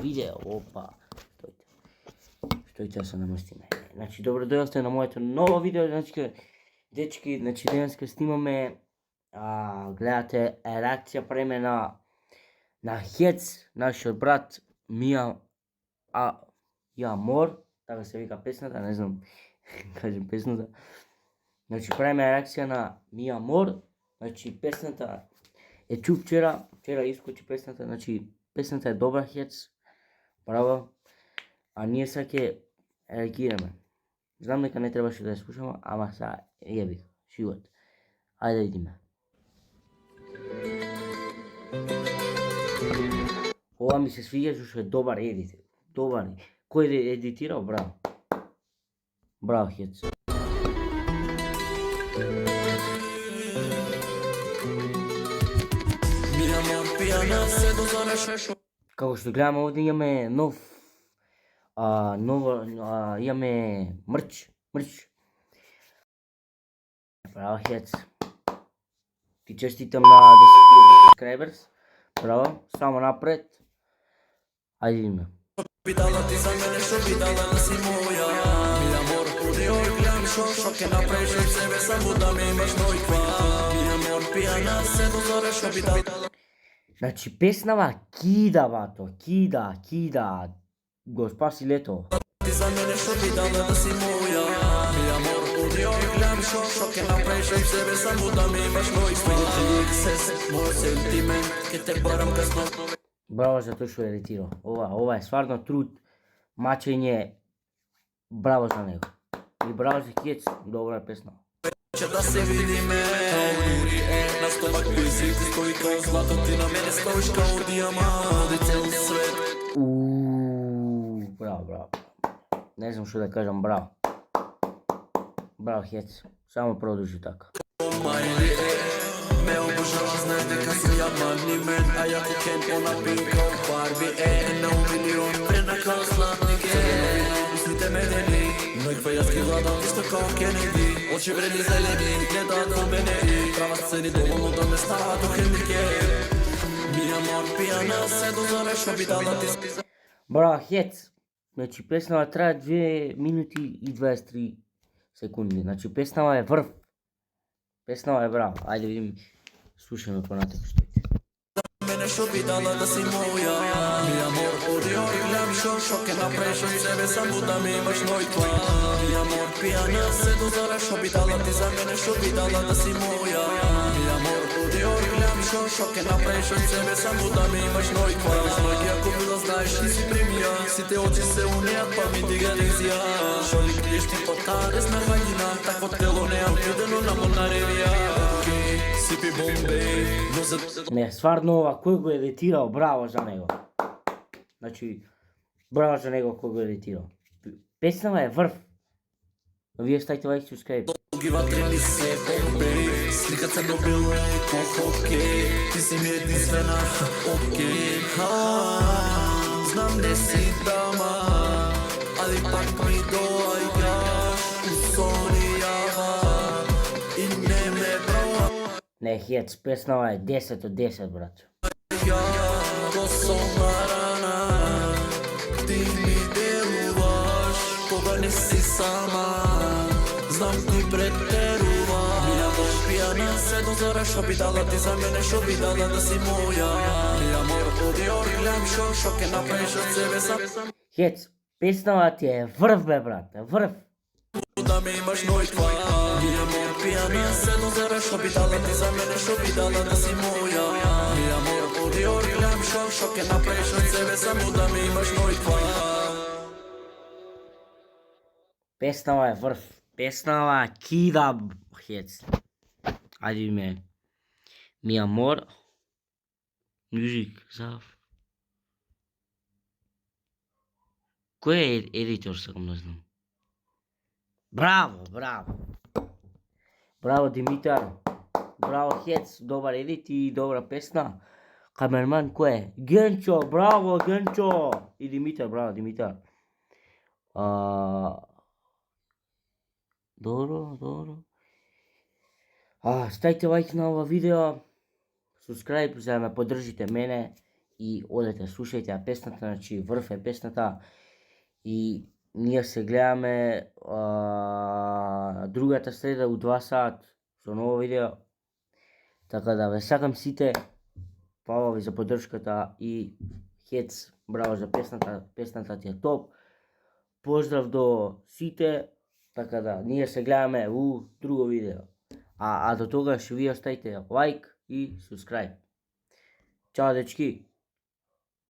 видео. Опа. Стоите да се наместиме. Значи, добро дојдовте на моето ново видео. Значи, дечки, денеска снимаме, гледате реакција преме на Хец, нашиот брат Мија Амор, така се вика песната, не знам кажем песната. Значи, правиме реакција на Мија Амор. Значи, песната е чув вчера искочи песната, значи песната е добра, Хец, браво. А ние сега ќе реагираме. Знам дека не требаше да ја слушаме, ама сега јеби, живот. Ајде да идеме. Ова ми се свиѓа што е добар едит. Добар. Кој е едитирал? Браво. Браво, Хец. Како што гледаме овде имаме имаме мрч. Браво, Хец. Ти честитам на 10,000 subscribers. Браво, само напред. Ајде идеме. Питала ти за мене што питала да си моја. Мија Амор, одио и гледам што ке направиш од себе, само да ме имаш нојква. Мија Амор, пијана се до зора што питала. Значи песнава кида, бато, кида. Го спаси лето. Ти за мене што питала да си моја. Мија Амор, одио и гледам што ке направиш од себе, само да ме имаш нојква. Мој сентимент, ке те барам касно. Браво за тој што е ретирал. Ова е стварно труд, мачење. Браво за него. И браво за Хец, добра песна. Че да се видиме, дури е на стомак писи, ти стои као злато, ти на мене стоиш као диамант, оди цел свет. Браво. Не знам што да кажам, браво. Браво, Хец, само продолжи така. Ме обожава, знае дека си ја мани мен, а ја кокен она пинка од Барби е на милион прена као сладнике. Устните медени, нојква јас ги гладам исто као Кенеди. Очи вредни зелени, гледаат во мене и трава сцени доволно да ме стават у хендикеп. Мија Амор, пијана се до зора што би дала ти. Браво, Хец. Значи песнава трае 2 минути и 23 секунди. Значи песнава е врв. Песнава е браво. Ајде видим, слушаме понатаму што е. Мене што би дала да си моја. Мија Амор, одио и гледам што ке направиш од себе, само да ме имаш нојква. Мија Амор, пијана се до зора што би дала ти за мене, што би дала да си моја. Мија Амор, одио и гледам што ке направиш од себе, само да ме имаш нојква. Нојки ако било знаеш ти си премија, сите очи се унеат па ми дига тензија. Што ли криеш ти по таа десна вагина, такво тело неам видено на монаревија. Сипи Бомбей. Не, стварно ова, кој го едитирал, браво за него. Значи, браво за него кој го едитирал. Песнава е врв. Вие ставите лайк, subscribe. Ги ватрени се Бомбей, слика црно-бело е ко хокей, ти си ми единствена, окей. Знам де си дама, али пак ми доаѓаш у сонија и не ме брава. Не, Хец, песнава е 10 од 10, брат. Го сомарана, ти ми делуваш, кога не си сама, знам ти претерува. Мија Амор, пијана се до зора што би дала ти за мене, што би дала да си моја. Мија Амор, одио и гледам што ке направиш од себе сам. Хец, песнава ти е врв, бе, брат, врв. Да ме имаш нојква. Мија Амор, пијана се до зора што би дала ти за мене, што би дала да си моја. Мија Амор, одио и гледам што ке направиш од себе, само да ме имаш нојква. Песнава е врв. Песнава кида, Хец. Ајде име. Мија Амор. Мюзик, зав. Кој е едитор, сакам да знам. Браво. Браво, Димитар. Браво, Хец, добар едит и добра песна. Камерман кој е? Генчо, браво, Генчо. И Димитар, браво, Димитар. Добро. Ставите лайк на ова видео, subscribe за да ме поддржите мене и одете, слушајте ја песната, значи врв е песната и ние се гледаме другата среда у 2 сат со ново видео. Така да ве сакам сите, фала ви за поддршката и хец, браво за песната ти е топ. Поздрав до сите, така да ние се гледаме у друго видео. А до тогаш вие оставите лайк и subscribe. Чао дечки!